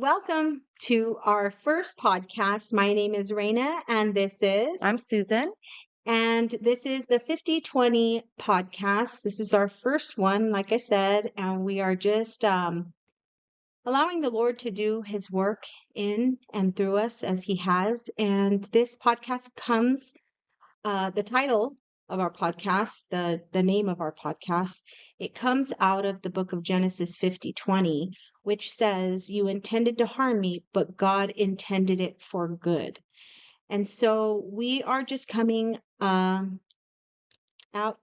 Welcome to our first podcast. My name is Reina, and I'm Susan. this is the 50/20 podcast. This is our first one, like I said, and we are just allowing the Lord to do His work in and through us as He has. And this podcast comes, the title of our podcast, the name of our podcast, it comes out of the book of Genesis 50:20, which says, "You intended to harm me, but God intended it for good." And so we are just coming out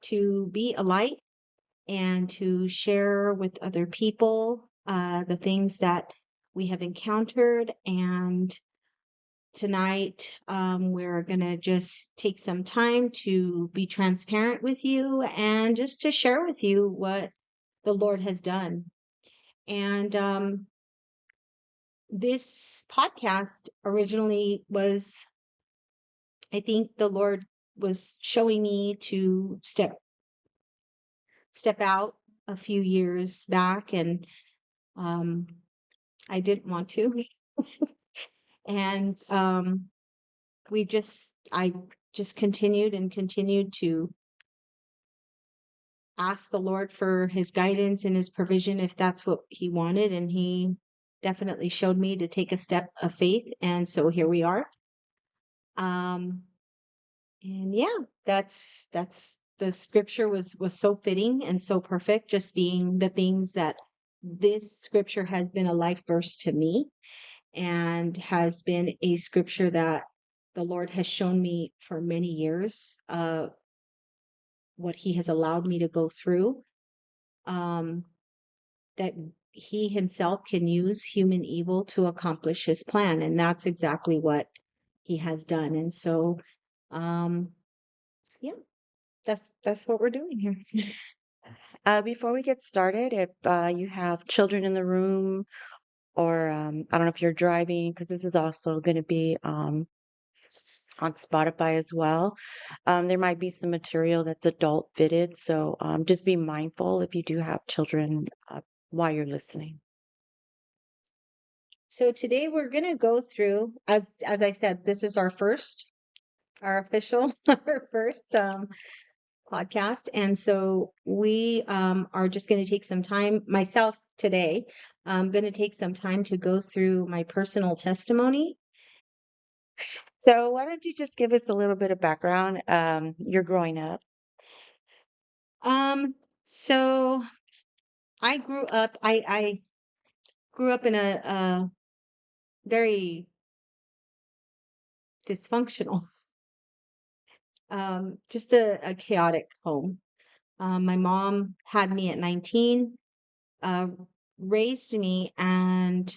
to be a light and to share with other people the things that we have encountered. And tonight, we're going to just take some time to be transparent with you and just to share with you what the Lord has done. And this podcast originally was, I think the Lord was showing me to step out a few years back, and um, I didn't want to. And I just continued and continued to ask the Lord for His guidance and His provision if that's what He wanted. And He definitely showed me to take a step of faith. And so here we are. Um, and yeah, that's the scripture was so fitting and so perfect, just being the things that this scripture has been a life verse to me and has been a scripture that the Lord has shown me for many years, what He has allowed me to go through, um, that He Himself can use human evil to accomplish His plan. And that's exactly what He has done. And so, um, yeah, that's what we're doing here. Before we get started, if you have children in the room, or I don't know if you're driving, because this is also going to be on Spotify as well. There might be some material that's adult fitted, so just be mindful if you do have children while you're listening. So today we're going to go through, as I said, this is our official, our first podcast. And so we are just going to take some time, myself today, I'm going to take some time to go through my personal testimony. So why don't you just give us a little bit of background? You're growing up. So I grew up in a very dysfunctional, just a chaotic home. My mom had me at 19, uh, raised me, and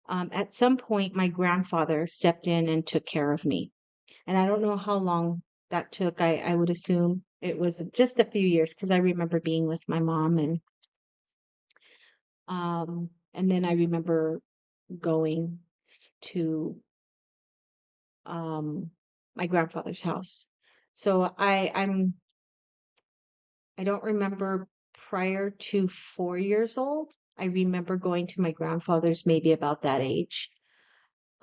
at some point, my grandfather stepped in and took care of me. And I don't know how long that took. I would assume it was just a few years because I remember being with my mom, and then I remember going to um my grandfather's house. So I don't remember prior to 4 years old. I remember going to my grandfather's maybe about that age.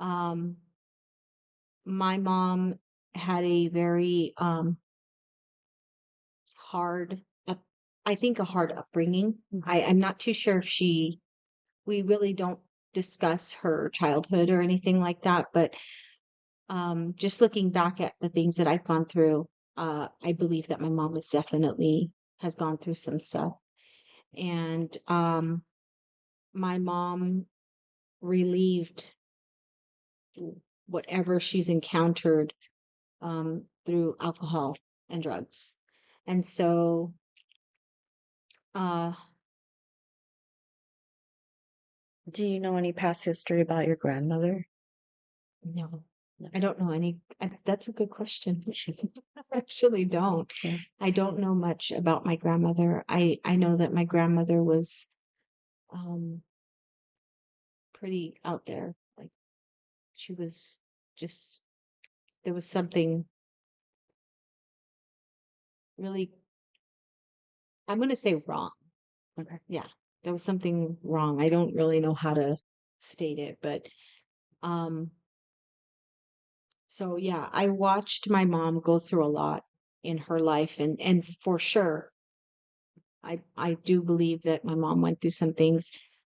Um, my mom had a very hard up, I think a hard upbringing. I'm not too sure if we really don't discuss her childhood or anything like that, but just looking back at the things that I've gone through, I believe that my mom is definitely has gone through some stuff. And my mom relieved whatever she's encountered through alcohol and drugs. And so, uh, Do you know any past history about your grandmother? no, No. I don't know any. That's a good question. I actually don't. Yeah. I don't know much about my grandmother. I know that my grandmother was um pretty out there. Like she was just there was something really, I'm going to say wrong. Okay. Yeah, there was something wrong. I don't really know how to. state it, but um so yeah, I watched my mom go through a lot in her life, and for sure I do believe that my mom went through some things.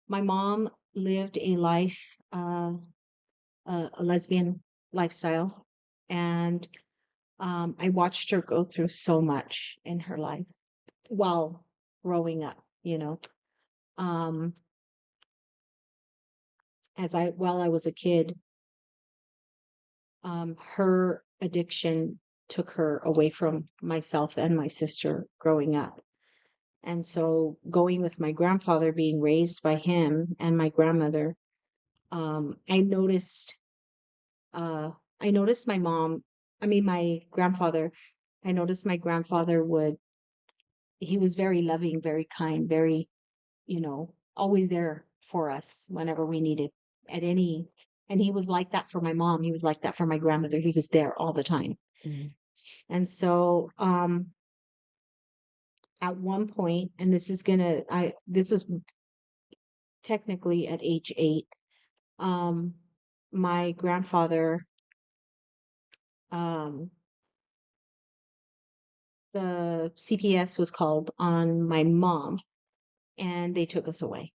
My mom lived a life, a lesbian lifestyle, and I watched her go through so much in her life while growing up, you know. Um, while I was a kid, her addiction took her away from myself and my sister growing up. And so going with my grandfather, being raised by him and my grandmother, um, I noticed uh I noticed my mom, I mean my grandfather, I noticed my grandfather would he was very loving, very kind, very, always there for us whenever we needed at any and he was like that for my mom, he was like that for my grandmother. He was there all the time. Mm. And so at one point, and this is technically at age 8, um my grandfather, um the CPS was called on my mom, and they took us away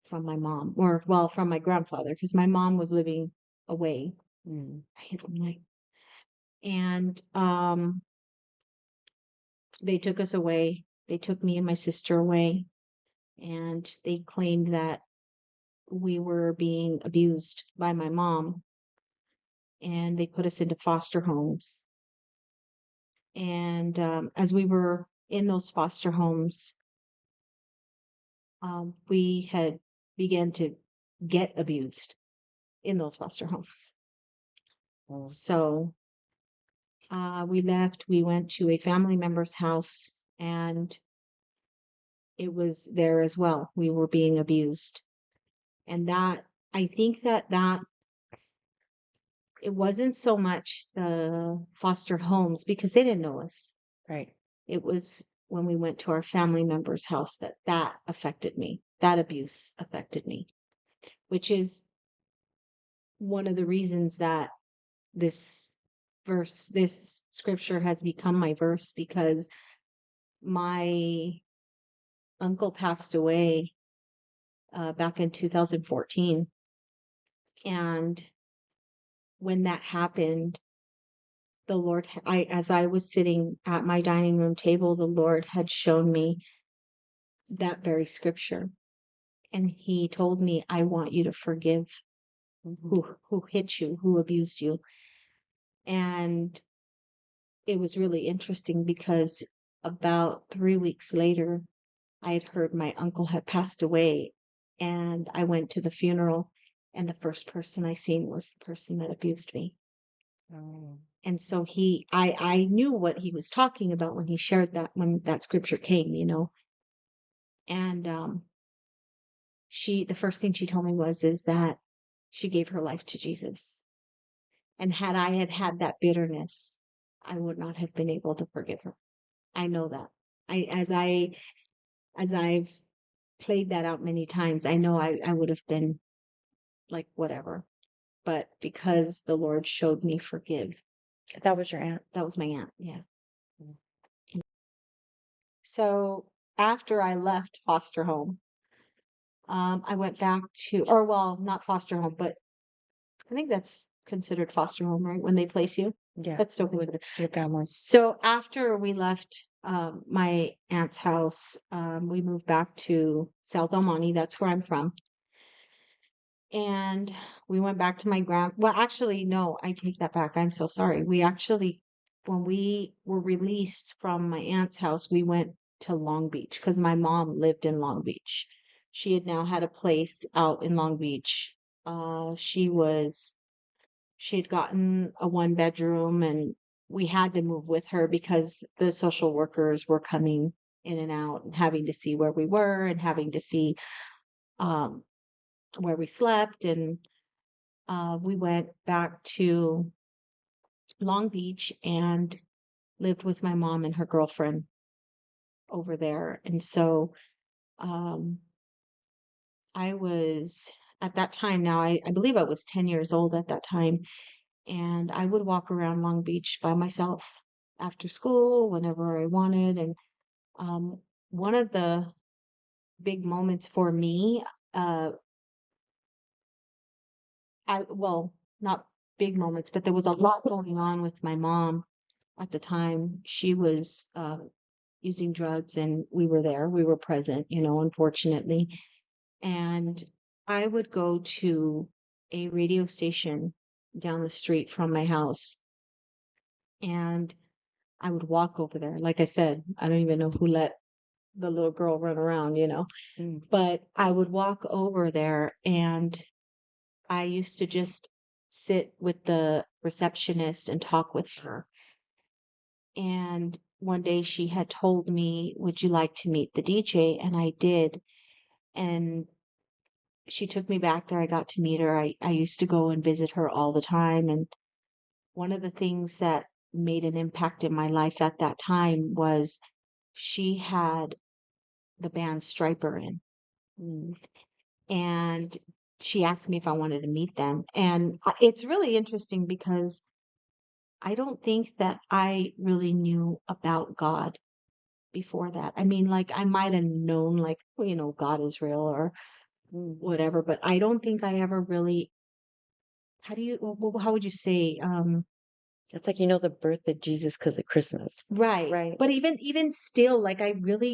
from my mom, or well, from my grandfather, because my mom was living away. Mm. And they took us away. They took me and my sister away, and they claimed that we were being abused by my mom, and they put us into foster homes. And as we were in those foster homes, we had began to get abused in those foster homes. Oh. So we left, we went to a family member's house, and it was there as well. We were being abused. And I think that it wasn't so much the foster homes because they didn't know us. Right. It was when we went to our family member's house that affected me. That abuse affected me, which is one of the reasons that this scripture has become my verse, because my uncle passed away back in 2014. And when that happened, as I was sitting at my dining room table, the Lord had shown me that very scripture. And he told me, I want you to forgive Mhm. who hit you, who abused you. And it was really interesting because about 3 weeks later, I had heard my uncle had passed away, and I went to the funeral, and the first person I seen was the person that abused me. Oh. And so I knew what he was talking about when he shared that, when that scripture came, And the first thing she told me is that she gave her life to Jesus. And had I had that bitterness, I would not have been able to forgive her. I know that. As I've played that out many times, I know I would have been like, whatever. But because the Lord showed me forgive, That was your aunt. that was my aunt. Yeah. Mm. So after I left foster home, I went back to, or well, not foster home, but I think that's considered foster home, right? When they place you, Yeah. that's still With considered. your family. So after we left my aunt's house, we moved back to South El Monte. That's where I'm from. And we went back to well, actually, no, I take that back. I'm so sorry. When we were released from my aunt's house, we went to Long Beach because my mom lived in Long Beach. She had now had a place out in Long Beach. She had gotten a 1 bedroom, and we had to move with her because the social workers were coming in and out and having to see where we were and having to see um, where we slept. And we went back to Long Beach and lived with my mom and her girlfriend over there. And so um, I was at that time, now I believe I was 10 years old at that time, and I would walk around Long Beach by myself after school whenever I wanted. And um, one of the big moments for me, uh, well, not big moments, but there was a lot going on with my mom at the time. She was using drugs, and we were there, we were present, unfortunately. And I would go to a radio station down the street from my house, and I would walk over there. Like I said, I don't even know who let the little girl run around. Mm. But I would walk over there, and I used to just sit with the receptionist and talk with her. And one day she had told me, "Would you like to meet the DJ?" And I did. And she took me back there. I got to meet her. I used to go and visit her all the time. And one of the things that made an impact in my life at that time was she had the band Striper in. Mm. And she asked me if I wanted to meet them. And it's really interesting because I don't think that I really knew about God before that. I mean, like, I might have known, like, well, God is real or Mm. whatever, but I don't think I ever really, how would you say, It's like the birth of Jesus because of Christmas, right. right? But even still, like,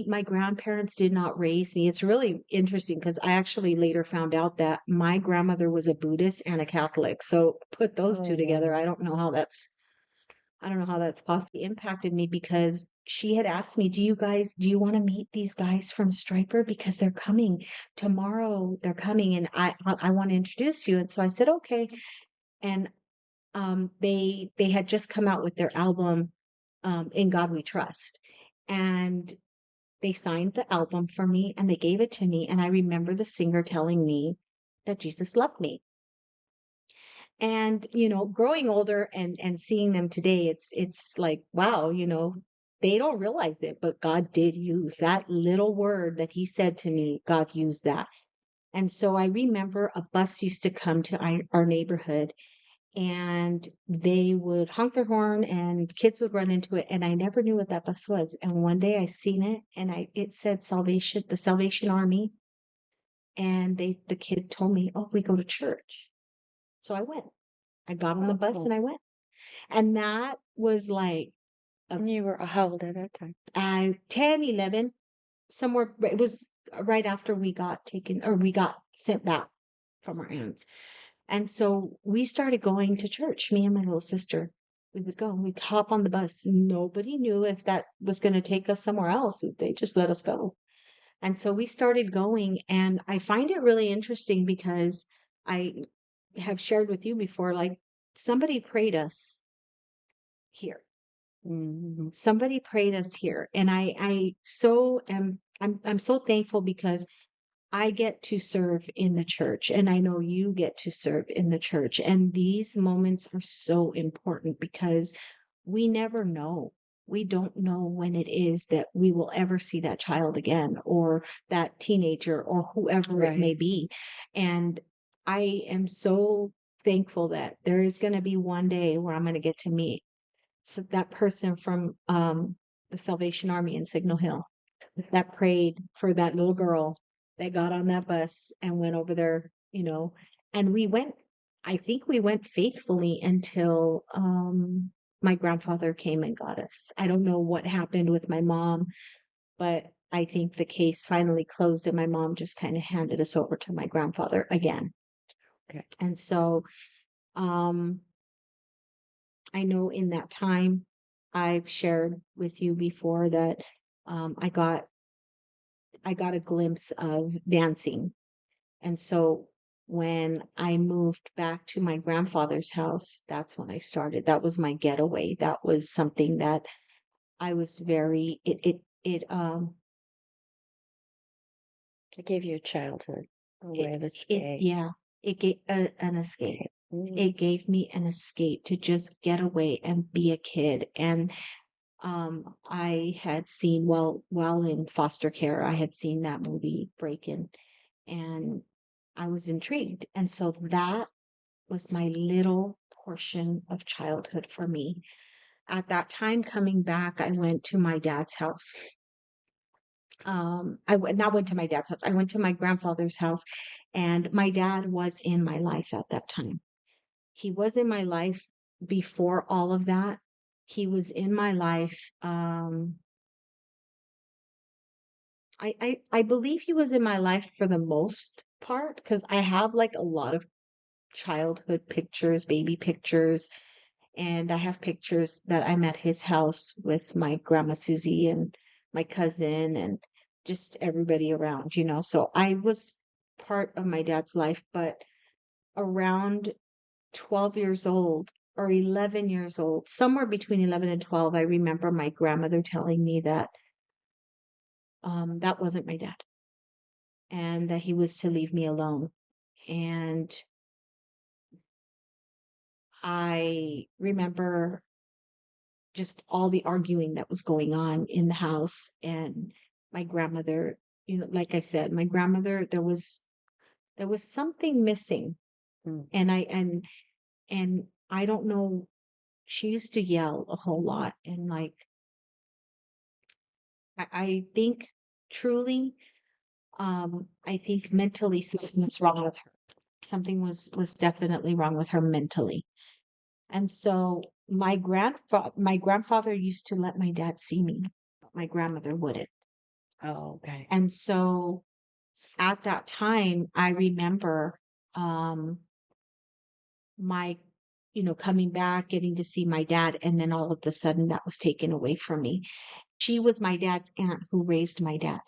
my grandparents did not raise me. It's really interesting because I actually later found out that my grandmother was a Buddhist and a Catholic. So put those two Oh, together. wow. I don't know how that's possibly impacted me, because she had asked me, do you want to meet these guys from Striper? Because they're coming tomorrow. They're coming, and I want to introduce you. And so I said, okay. And they had just come out with their album, In God We Trust. And they signed the album for me and they gave it to me. And I remember the singer telling me that Jesus loved me. And growing older and seeing them today, it's like, wow, they don't realize it, but God did use that little word that he said to me. God used that. And so I remember a bus used to come to our neighborhood, and they would honk their horn and kids would run into it, and I never knew what that bus was. And one day I seen it, and it said Salvation, the Salvation Army. And the kid told me, "Oh, we go to church." So I went. I got on the bus Oh, and I went. And that was like a and you were how old at that time? 10, 11, somewhere. It was right after we got taken, or we got sent back from our aunts. And so we started going to church, me and my little sister. We would go, we'd hop on the bus. Nobody knew if that was going to take us somewhere else. They just let us go. And so we started going. And I find it really interesting because I have shared with you before, like, somebody prayed us here. Mm-hmm. Somebody prayed us here. And I so am, I'm so thankful because I get to serve in the church, and I know you get to serve in the church. And these moments are so important because we never know. We don't know when it is that we will ever see that child again, or that teenager, or whoever it may Right. be. And I am so thankful that there is going to be one day where I'm going to get to meet that person from the Salvation Army in Signal Hill that prayed for that little girl that got on that bus and went over there. And we went, I think we went faithfully until my grandfather came and got us. I don't know what happened with my mom, but I think the case finally closed and my mom just kind of handed us over to my grandfather again. Okay. And so um I know in that time I've shared with you before that um I got I got a glimpse of dancing. And so when I moved back to my grandfather's house, that's when I started. That was my getaway. That was something that I was very It gave you a childhood, a way it of it escape. yeah, it gave an escape. Okay. Mm. It gave me an escape to just get away and be a kid. And I had seen, while in foster care, I had seen that movie Breakin'. And I was intrigued. And so that was my little portion of childhood for me. At that time, coming back, I went to my dad's house. Not went to my dad's house. I went to my grandfather's house, and my dad was in my life at that time. He was in my life before all of that. He was in my life. I believe he was in my life for the most part because I have like a lot of childhood pictures, baby pictures, and I have pictures that I'm at his house with my grandma Susie and my cousin and just everybody around, you know. So I was part of my dad's life, but around 12 years old or 11 years old, somewhere between 11 and 12, I remember my grandmother telling me that that wasn't my dad and that he was to leave me alone. And I remember just all the arguing that was going on in the house and my grandmother, you know, like I said, my grandmother, there was something missing. Mm. And I don't know, she used to yell a whole lot and like I think truly I think mentally something was wrong with her. Something was definitely wrong with her mentally. And so my grandfather used to let my dad see me, but my grandmother wouldn't. Oh, okay. And so at that time, I remember um my coming back, getting to see my dad, and then all of a sudden that was taken away from me. She was my dad's aunt who raised my dad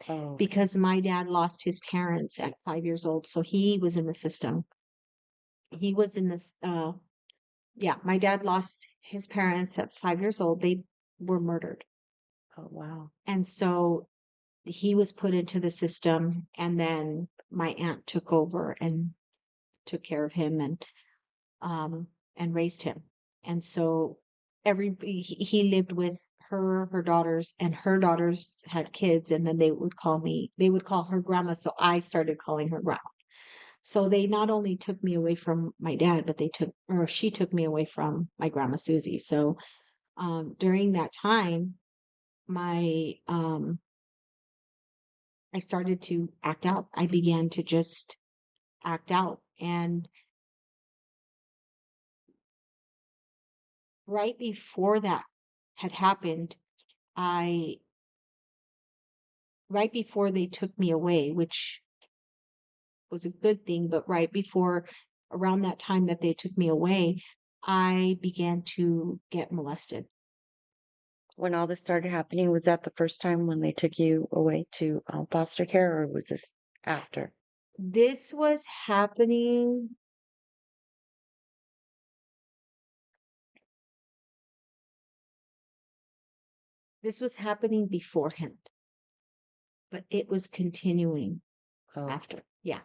Oh, okay. because my dad lost his parents at 5 years old, so he was in the system. He was in this yeah, my dad lost his parents at 5 years old. They were murdered. Oh, wow. And so he was put into the system, and then my aunt took over and took care of him um and raised him. And so he lived with her daughters, and her daughters had kids, and then they would call her grandma, so I started calling her grandma. So they not only took me away from my dad, but she took me away from my grandma Susie. So during that time, my I started to act out. I began to just act out. And right before that had happened, I right before they took me away, which was a good thing, but right before around that time that they took me away, I began to get molested. When all this started happening, was that the first time when they took you away to foster care, or was this after? This was happening this was happening beforehand, but it was continuing Oh, after. Yeah.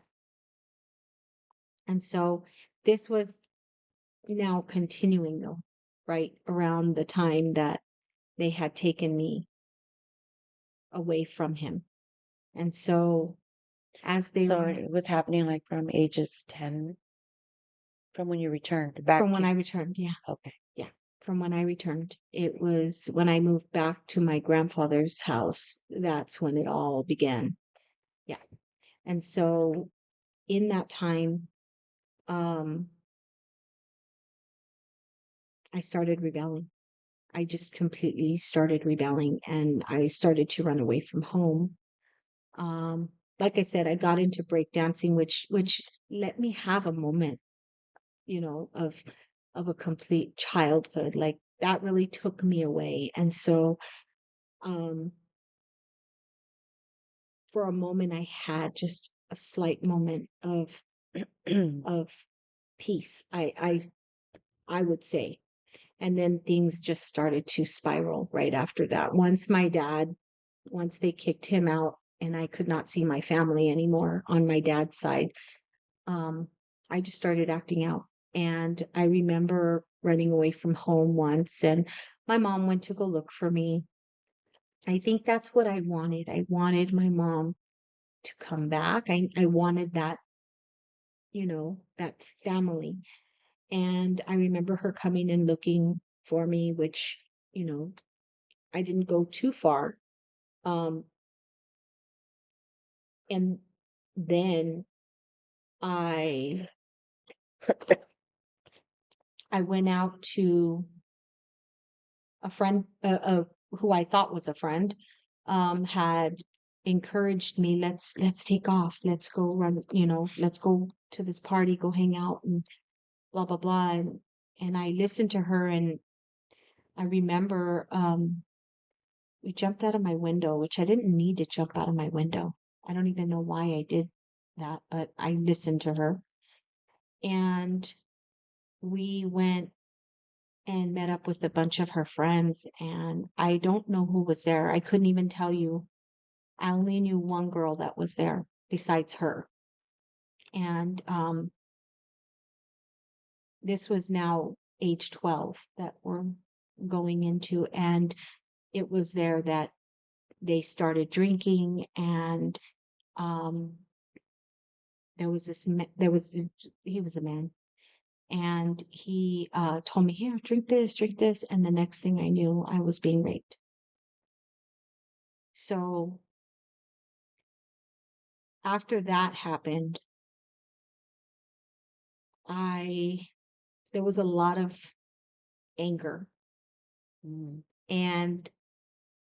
And so this was now continuing though, right around the time that they had taken me away from him. And so as they so were it was happening like from ages 10, from when you returned back from when to. I returned, yeah, Okay. yeah. From when I returned. It was when I moved back to my grandfather's house. That's when it all began. Yeah. And so in that time, um, I started rebelling. I just completely started rebelling and I started to run away from home. Um, like I said, I got into breakdancing, which let me have a moment, of a complete childhood. Like that really took me away. And so um for a moment I had just a slight moment of peace, I would say. And then things just started to spiral right after that. Once they kicked him out and I could not see my family anymore on my dad's side, um, I just started acting out. And I remember running away from home once, and my mom went to go look for me. I think that's what I wanted. I wanted my mom to come back. I wanted that, that family. And I remember her coming and looking for me, which, you know, I didn't go too far. Um, and then I I went out to a friend, who I thought was a friend, had encouraged me, let's take off, let's go run, let's go to this party, go hang out, and blah blah blah. And I listened to her, and I remember we jumped out of my window, which I didn't need to jump out of my window. I don't even know why I did that, but I listened to her. And we went and met up with a bunch of her friends, and I don't know who was there. I couldn't even tell you. I only knew one girl that was there besides her. And this was now age 12 that we're going into, and it was there that they started drinking. And um there was this, he was a man, and he told me, here, drink this, and the next thing I knew, I was being raped. So after that happened, I there was a lot of anger. Mm. And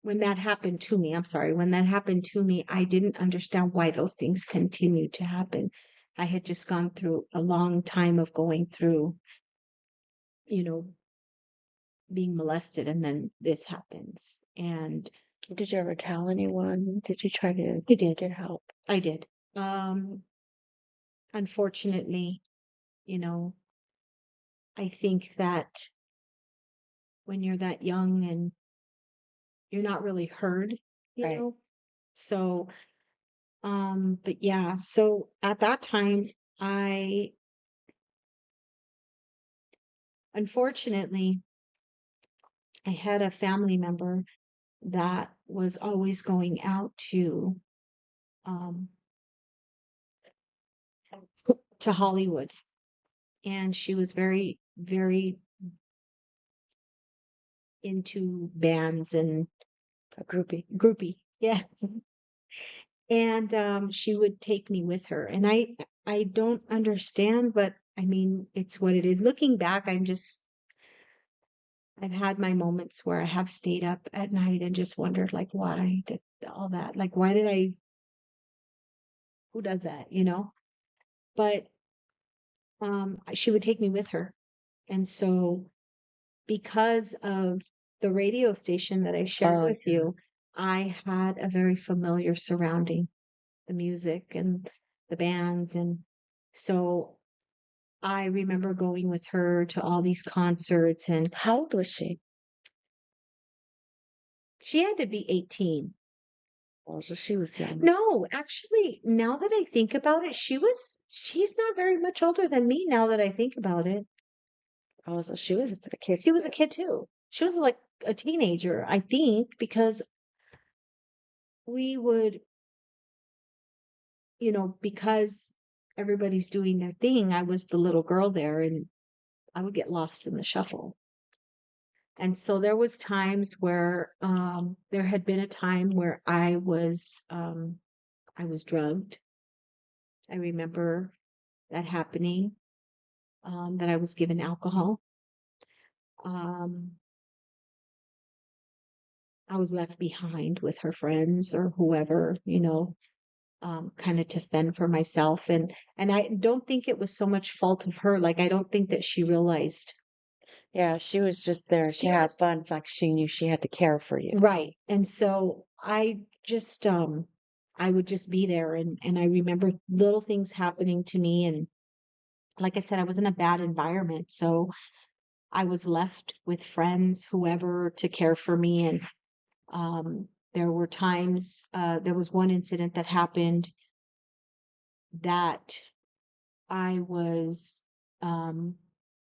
when that happened to me, I'm sorry, when that happened to me, I didn't understand why those things continued to happen. I had just gone through a long time of going through, you know, being molested, and then this happens. And Did you ever tell anyone? Did you try to I did. get help? I did. Unfortunately, you know, I think that when you're that young and you're not really heard, you Right. know. So, but yeah, so at that time, I unfortunately I had a family member that was always going out um to Hollywood, and she was very, very into bands and A groupie. groupie. Yeah. And she would take me with her, and I don't understand, but I mean, it's what it is. Looking back, I've had my moments where I have stayed up at night and just wondered, like, why did all that? Like, why did I, who does that, But she would take me with her. And so, because of the radio station that I shared Oh, with yeah. you, I had a very familiar surrounding, the music and the bands. And so I remember going with her to all these concerts, and How old was she? she had to be 18. Oh, so she was young. No, actually, now that I think about it, she's not very much older than me now that I think about it. Oh, so she was a kid. She was a kid too. She was like a teenager, I think, because we would, because everybody's doing their thing, I was the little girl there, and I would get lost in the shuffle. And so there was times where there had been a time where I was drugged. I remember that happening, that I was given alcohol. Um, I was left behind with her friends or whoever, kind of to fend for myself. And I don't think it was so much fault of her. Like, I don't think that she realized Yeah, she was just there to she have was fun. It's like she knew she had to care for you. right. And so I would just be there, and I remember little things happening to me. And like I said, I was in a bad environment. So I was left with friends, whoever, to care for me. And there were times, there was one incident that happened that I was, um,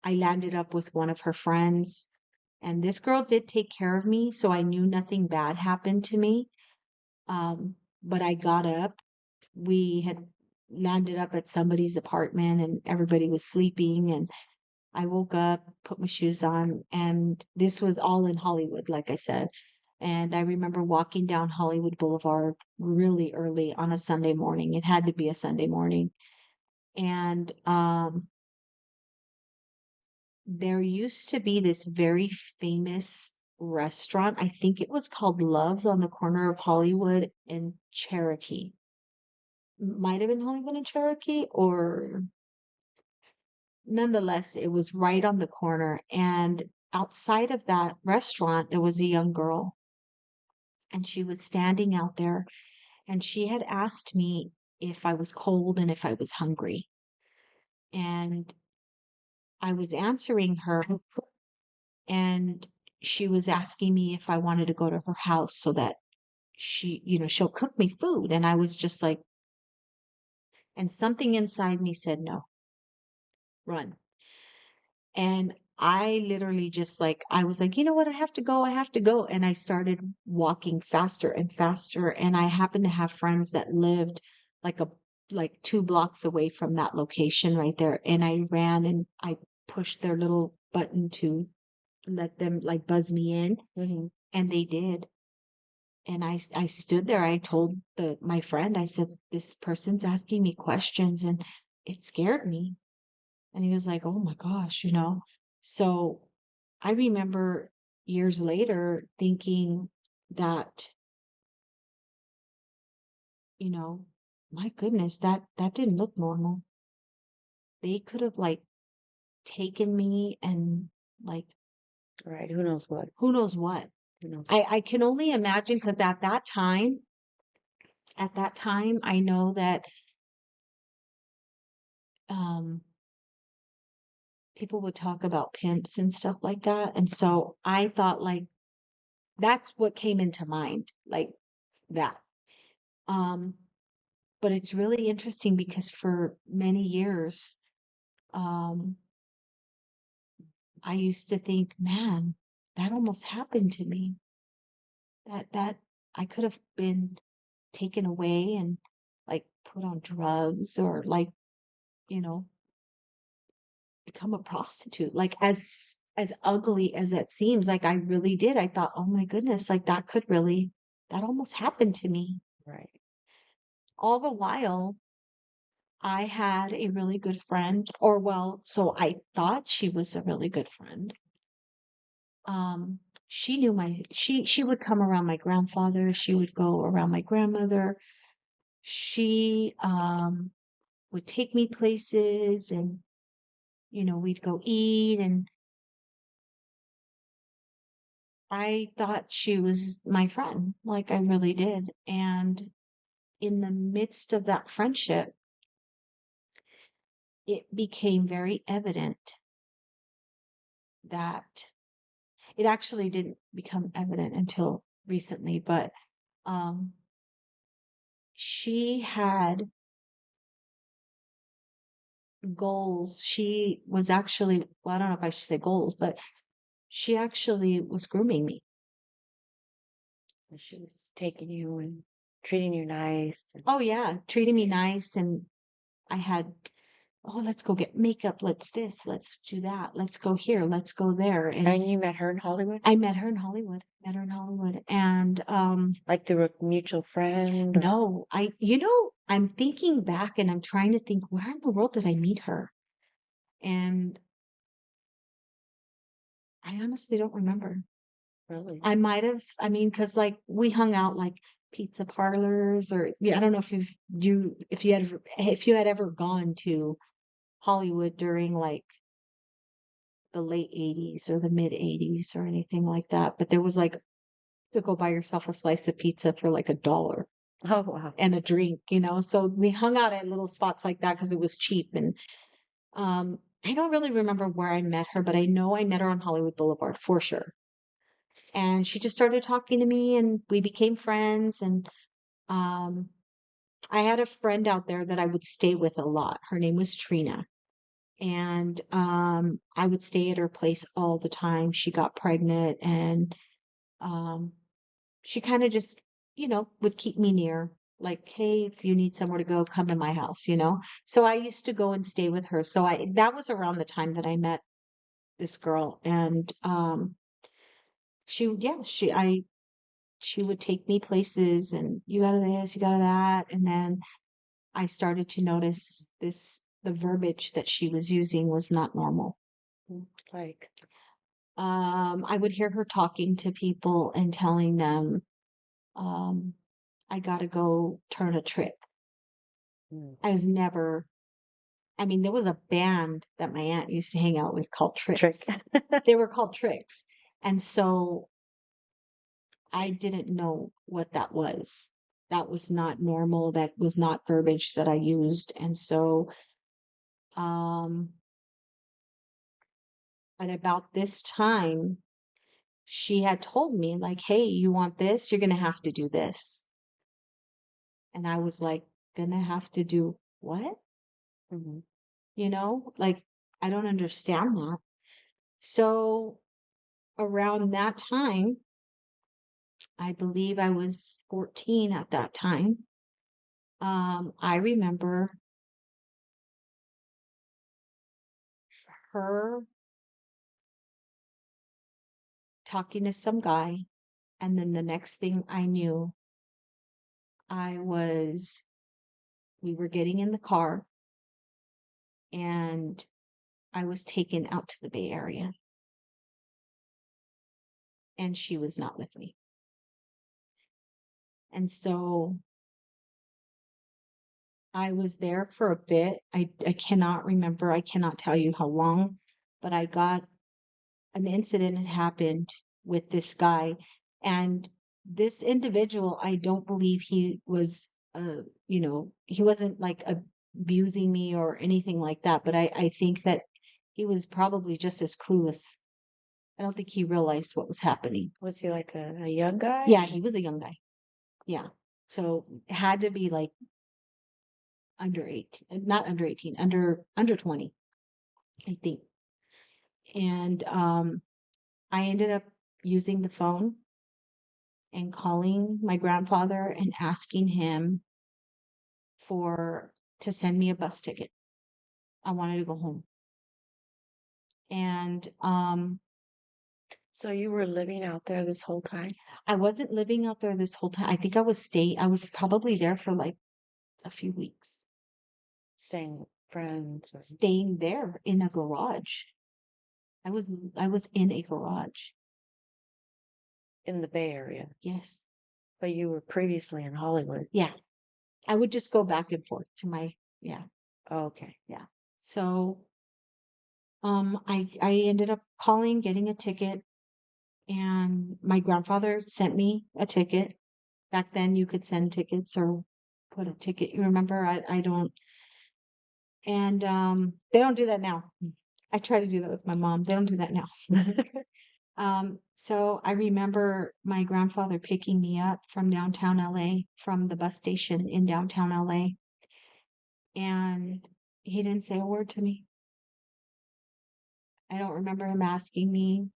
I landed up with one of her friends, and this girl did take care of me. So I knew nothing bad happened to me. But I got up we had landed up at somebody's apartment and everybody was sleeping, and I woke up, put my shoes on, and this was all in Hollywood, like I said. And I remember walking down Hollywood Boulevard really early on a Sunday morning. It had to be a Sunday morning. And there used to be this very famous restaurant. I think it was called Love's on the corner of Hollywood and Cherokee. Might have been Hollywood and Cherokee, or nonetheless, it was right on the corner. And outside of that restaurant, there was a young girl, and she was standing out there, and she had asked me if I was cold and if I was hungry. And I was answering her, and she was asking me if I wanted to go to her house so that she'll cook me food. And I was just like, and something inside me said, no, run. And I literally just like, I was like, you know what? I have to go. I have to go. And I started walking faster and faster. And I happened to have friends that lived like like 2 blocks away from that location right there. And I ran and I pushed their little button to let them like buzz me in. And they did. And I stood there. I told my friend, I said, this person's asking me questions, and it scared me. And he was like, "Oh my gosh," you know? So I remember years later thinking that, you know, my goodness, that didn't look normal. They could have like taken me and like Right. Who knows what? who knows what. Who knows? I can only imagine, because at that time, I know that um people would talk about pimps and stuff like that. And so I thought like that's what came into mind, like that. Um, but it's really interesting because for many years, um, I used to think, man, that almost happened to me. That I could have been taken away and like put on drugs, or like, you know, become a prostitute. Like as ugly as it seems, like I really did. I thought, oh my goodness, like that almost happened to me. Right. All the while, I had a really good friend, or well, so I thought she was a really good friend. She knew she would come around my grandfather, she would go around my grandmother. She would take me places, and we'd go eat, and I thought she was my friend, like I really did. And in the midst of that friendship, it became very evident that it actually didn't become evident until recently, but um, she had goals. She was actually, well, I don't know if I should say goals, but she actually was grooming me. And she was taking you and treating you nice. Oh, yeah, treating me nice. And I had, oh, let's go get makeup. Let's this, let's do that. Let's go here, let's go there. And And you met her in Hollywood? I met her in Hollywood, And Like through a mutual friend? Or... no, I'm thinking back and I'm trying to think, where in the world did I meet her? And I honestly don't remember. Really? I might have, I mean, because like we hung out like pizza parlors, or yeah, I don't know if you had ever gone to Hollywood during like the late 80s or the mid 80s or anything like that. But there was like to go buy yourself a slice of pizza for like $1 Oh, wow. and a drink. So we hung out at little spots like that because it was cheap. And I don't really remember where I met her, but I know I met her on Hollywood Boulevard for sure. And she just started talking to me, and we became friends. And um, I had a friend out there that I would stay with a lot. Her name was Trina. And I would stay at her place all the time. She got pregnant, and um, she kind of just, would keep me near. like, hey, if you need somewhere to go, come to my house, you know? So I used to go and stay with her. So that was around the time that I met this girl. And yeah, she would take me places and you got to this, you got to that. And then I started to notice the verbiage that she was using was not normal. Like, I would hear her talking to people and telling them, um, I gotta go turn a trick. mm, I was never, I mean, there was a band that my aunt used to hang out with called trick. Tricks. They were called Tricks. And so I didn't know what that was. That was not normal. That was not verbiage that I used. And so, um, at about this time, she had told me, like, hey, you want this? You're going to have to do this. And I was like, gonna have to do what? Mhm. You know, like, I don't understand that. So around that time, I believe I was 14 at that time. I remember her talking to some guy, and then the next thing I knew, I was, we were getting in the car, and I was taken out to the Bay Area, and she was not with me. And so I was there for a bit. I cannot remember. I cannot tell you how long, but I got an incident had happened with this guy, and this individual, I don't believe he was, he wasn't like abusing me or anything like that, but I think that he was probably just as clueless. I don't think he realized what was happening. Was he like a young guy? Yeah, he was a young guy. Yeah. So it had to be like under 18, not under 18, under 20, I think. And I ended up using the phone and calling my grandfather and asking him for to send me a bus ticket. I wanted to go home. And So you were living out there this whole time? I wasn't living out there this whole time. I think I was probably there for like a few weeks, Staying with friends or staying there in a garage. I was in a garage. in the Bay Area? Yes. But you were previously in Hollywood. Yeah. I would just go back and forth to my, yeah. Oh, okay. Yeah. So I ended up calling, getting a ticket, and my grandfather sent me a ticket. Back then you could send tickets or put a ticket. You remember? I don't, and they don't do that now. I try to do that with my mom. They don't do that now. So I remember my grandfather picking me up from downtown LA, from the bus station in downtown LA, and he didn't say a word to me. I don't remember him asking me,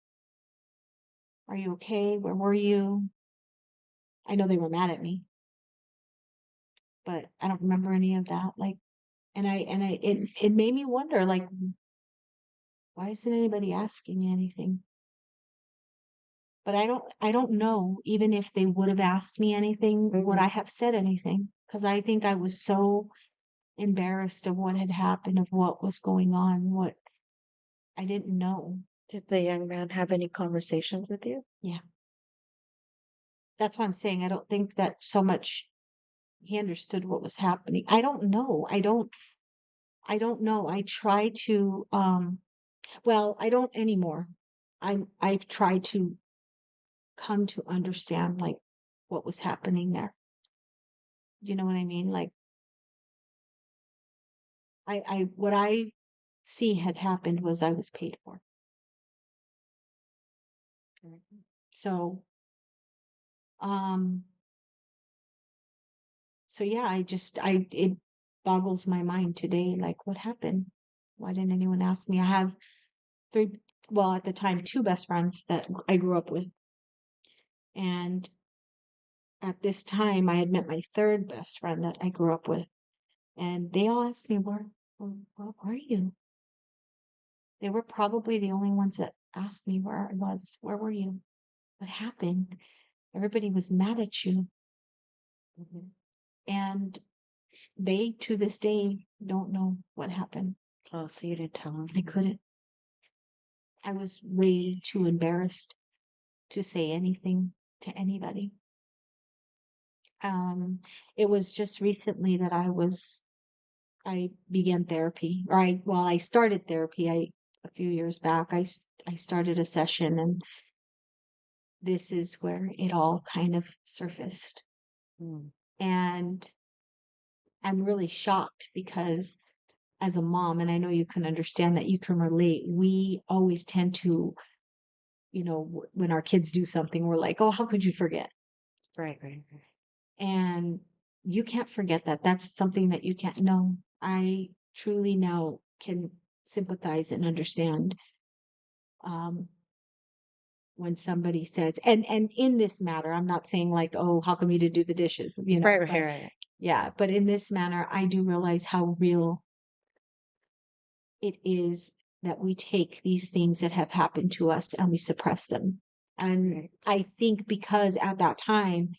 are you okay? Where were you? I know they were mad at me, but I don't remember any of that. Like, it made me wonder, like, why isn't anybody asking me anything? But I don't know, even if they would have asked me anything, would Mhm. I have said anything? Because I think I was so embarrassed of what had happened, of what was going on, what I didn't know. Did the young man have any conversations with you? Yeah. That's why I'm saying I don't think that so much he understood what was happening. I don't know. I don't know. I try to well, I don't anymore. I've tried to come to understand like what was happening there. You know what I mean? Like what I see had happened was I was paid for. So um so yeah, it boggles my mind today, like what happened? Why didn't anyone ask me? I have three, well, at the time, two best friends that I grew up with. And at this time, I had met my third best friend that I grew up with, and they all asked me, where are you? They were probably the only ones that asked me where I was. Where were you? What happened? Everybody was mad at you. Mhm. And they, to this day, don't know what happened. Oh, so you didn't tell I him. couldn't. I was way too embarrassed to say anything to anybody. Um, it was just recently that I began therapy, or I started therapy. A few years back, I started a session, and this is where it all kind of surfaced. Mm. And I'm really shocked because as a mom, and I know you can understand that, you can relate, we always tend to, when our kids do something, we're like, oh, how could you forget? Right, right, right. And you can't forget that. That's something that you can't know. I truly now can sympathize and understand um, when somebody says, and in this matter, I'm not saying like, oh, how come you didn't do the dishes, Right, right, but right. yeah, but in this manner, I do realize how real it is that we take these things that have happened to us and we suppress them. And Right. I think because at that time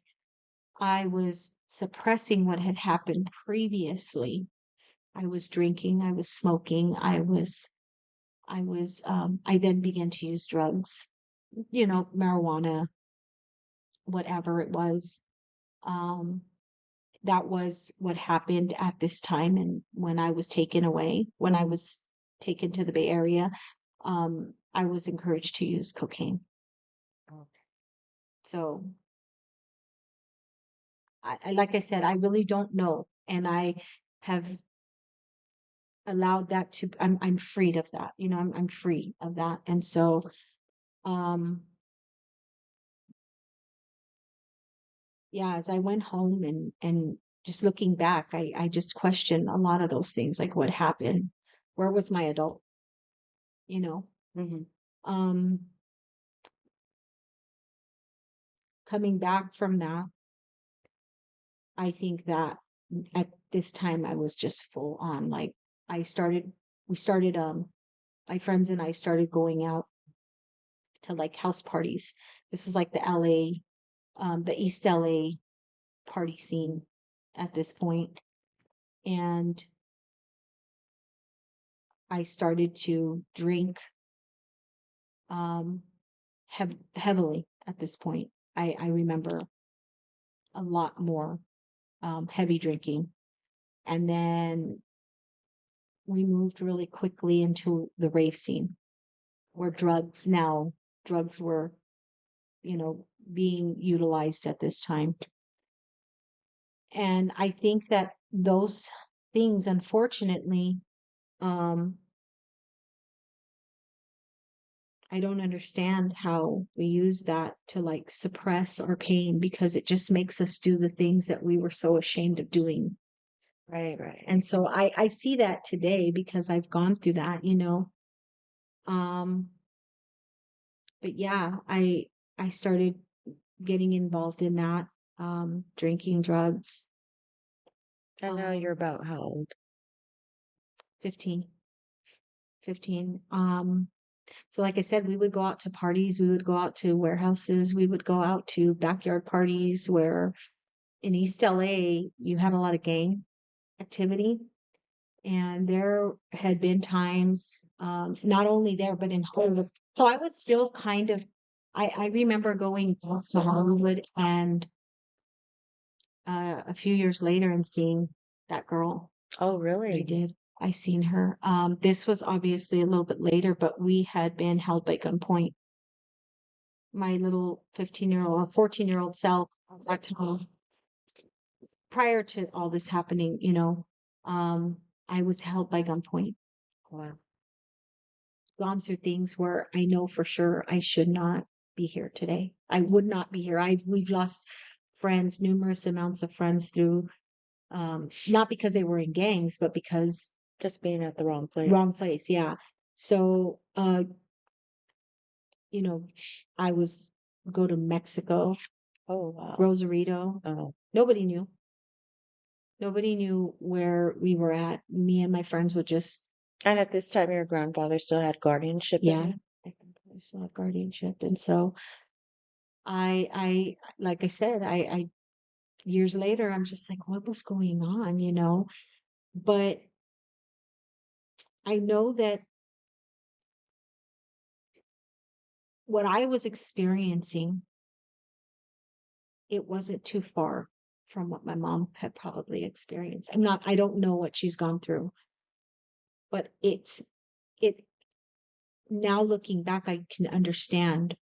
I was suppressing what had happened previously. I was drinking, I was smoking, I then began to use drugs, marijuana, whatever it was. Um, that was what happened at this time. And when I was taken away, when I was taken to the Bay Area, I was encouraged to use cocaine. Oh, So like I said, I really don't know. And I have allowed that to, I'm freed of that, I'm free of that. And so, um, yeah, as I went home and just looking back, I just questioned a lot of those things, like what happened? Where was my adult? You know? mhm. Um, coming back from that, I think that at this time I was just full on. Like I started, we started, my friends and I started going out to like house parties. This was like the LA, the East LA party scene at this point. And I started to drink um, heavily at this point. I remember a lot more heavy drinking. And then we moved really quickly into the rave scene where drugs were, you know, being utilized at this time. And I think that those things, unfortunately, um, I don't understand how we use that to like suppress our pain because it just makes us do the things that we were so ashamed of doing. Right, right. And so I see that today because I've gone through that. Um, but yeah, I started getting involved in that, drinking drugs, I know you're um, about how old? 15, 15. So like I said, we would go out to parties, we would go out to warehouses, we would go out to backyard parties where in East LA, you had a lot of gang activity. And there had been times, not only there, but in Hollywood. So I was still kind of, I remember going to Hollywood and a few years later and seeing that girl. Oh, I really? did. I seen her. This was obviously a little bit later, but we had been held by gunpoint. My little 15-year-old, 14-year-old self at that time, prior to all this happening, I was held by gunpoint, Wow. gone through things where I know for sure I should not be here today. I would not be here. We've lost friends, numerous amounts of friends through not because they were in gangs, but because Just being at the wrong place. wrong place, yeah. So you know, I was go to Mexico Oh, wow. Rosarito. Oh. Nobody knew. Nobody knew where we were at. Me and my friends would just, And at this time, your grandfather still had guardianship of yeah, you? I think I still have guardianship. And so like I said, years later, I'm just like, what was going on, you know? But I know that what I was experiencing, it wasn't too far from what my mom had probably experienced. I don't know what she's gone through, but it, now looking back, I can understand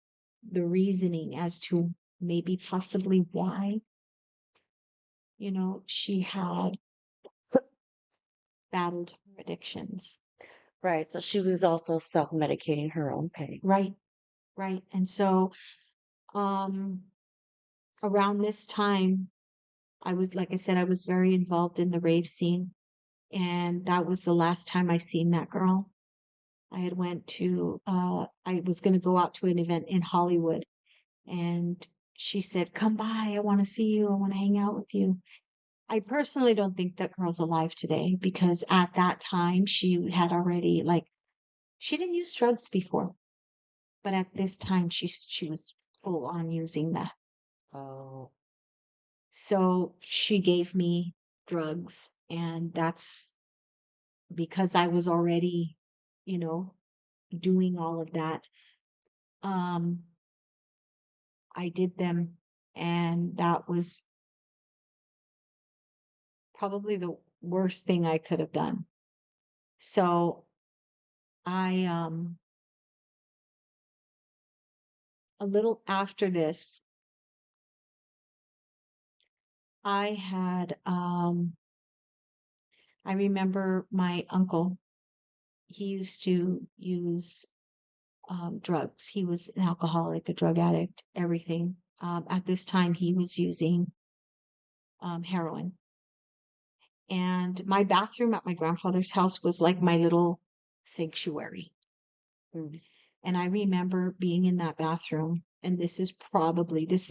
the reasoning as to maybe possibly why, she had battled her addictions. Right, so she was also self-medicating her own pain. Right, right. And so, um, around this time, like I said, I was very involved in the rave scene. And that was the last time I seen that girl. I was going to go out to an event in Hollywood, and she said, come by. I want to see you. I want to hang out with you. I personally don't think that girl's alive today because at that time she had already, like, she didn't use drugs before, but at this time she was full on using that. Oh, So she gave me drugs, and that's because I was already, you know, doing all of that. Um, I did them, and that was probably the worst thing I could have done. So I, a little after this, I had, I remember my uncle, he used to use drugs. He was an alcoholic, a drug addict, everything. At this time, he was using heroin. And my bathroom at my grandfather's house was like my little sanctuary. mm, And I remember being in that bathroom, and this is,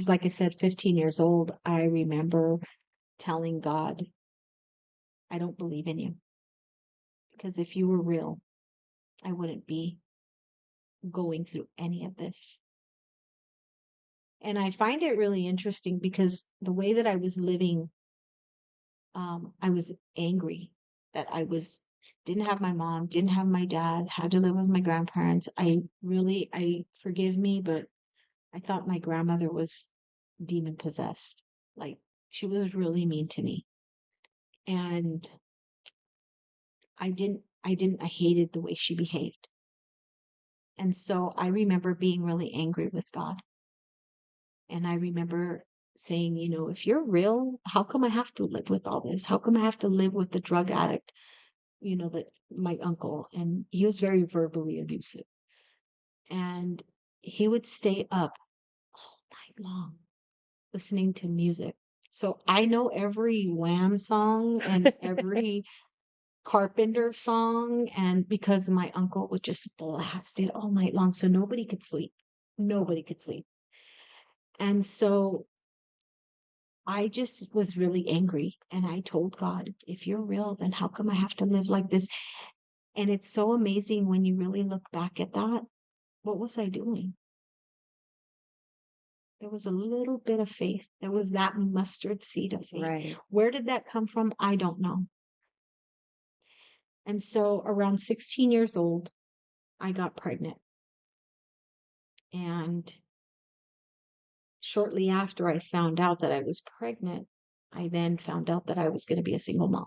like I said, 15 years old. I remember telling God, I don't believe in you. Because if you were real, I wouldn't be going through any of this. And I find it really interesting because the way that I was living, I was angry that didn't have my mom, didn't have my dad, had to live with my grandparents. I forgive me, but I thought my grandmother was demon possessed. Like, she was really mean to me. And I hated the way she behaved. And so I remember being really angry with God. And I remember saying, if you're real, how come I have to live with all this? How come I have to live with the drug addict, that my uncle, and he was very verbally abusive. And he would stay up all night long listening to music. So I know every Wham song and every Carpenter song, and because my uncle would just blast it all night long, so nobody could sleep. Nobody could sleep. And so I just was really angry, and I told God, if you're real, then how come I have to live like this? And it's so amazing when you really look back at that. What was I doing? There was a little bit of faith. There was that mustard seed of faith. right. Where did that come from? I don't know. And so around 16 years old, I got pregnant. And shortly after I found out that I was pregnant, I then found out that I was going to be a single mom.